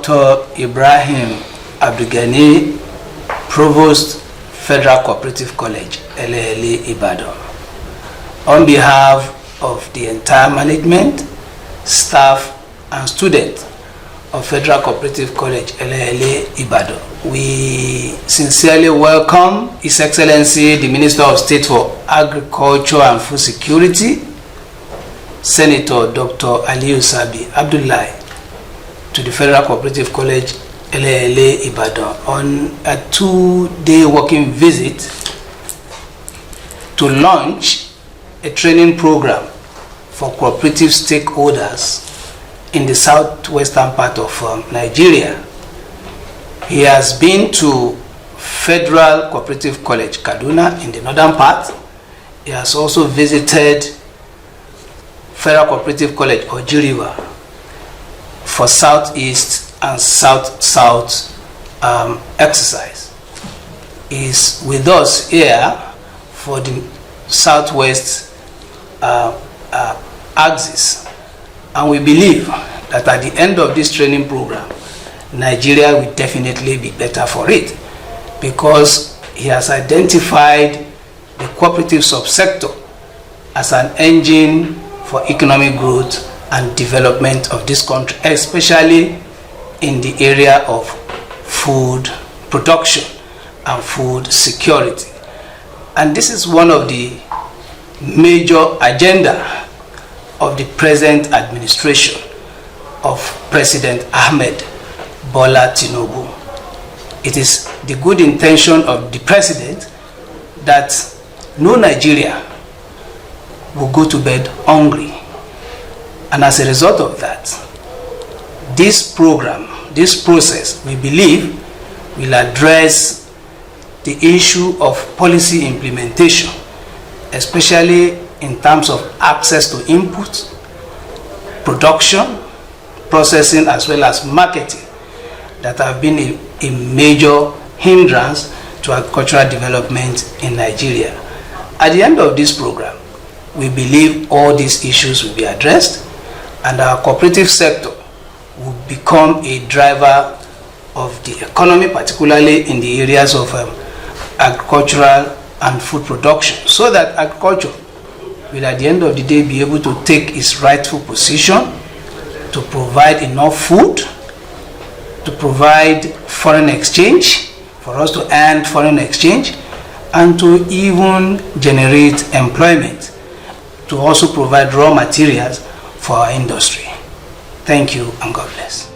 Dr. Ibrahim Abdulganiyu, Provost, Federal Cooperative College, Eleyele, Ibadan. On behalf of the entire management, staff, and students of Federal Cooperative College, Eleyele, Ibadan, we sincerely welcome His Excellency, the Minister of State for Agriculture and Food Security, Senator Dr. Aliyu Sabi Abdullahi, to the Federal Cooperative College, Eleyele, Ibadan, on a 2-day working visit to launch a training program for cooperative stakeholders in the southwestern part of Nigeria. He has been to Federal Cooperative College, Kaduna, in the northern part. He has also visited Federal Cooperative College, Ojiriwa, for southeast and south-south exercise. He is with us here for the southwest axis, and we believe that at the end of this training program, Nigeria will definitely be better for it, because he has identified the cooperative subsector as an engine for economic growth and development of this country, especially in the area of food production and food security. And this is one of the major agenda of the present administration of President Ahmed Bola Tinubu. It is the good intention of the president that no Nigeria will go to bed hungry. And as a result of that, this program, this process, we believe will address the issue of policy implementation, especially in terms of access to inputs, production, processing, as well as marketing, that have been a major hindrance to agricultural development in Nigeria. At the end of this program, we believe all these issues will be addressed, and our cooperative sector will become a driver of the economy, particularly in the areas of agricultural and food production, so that agriculture will at the end of the day be able to take its rightful position to provide enough food, to provide foreign exchange, for us to earn foreign exchange, and to even generate employment, to also provide raw materials for our industry. Thank you, and God bless.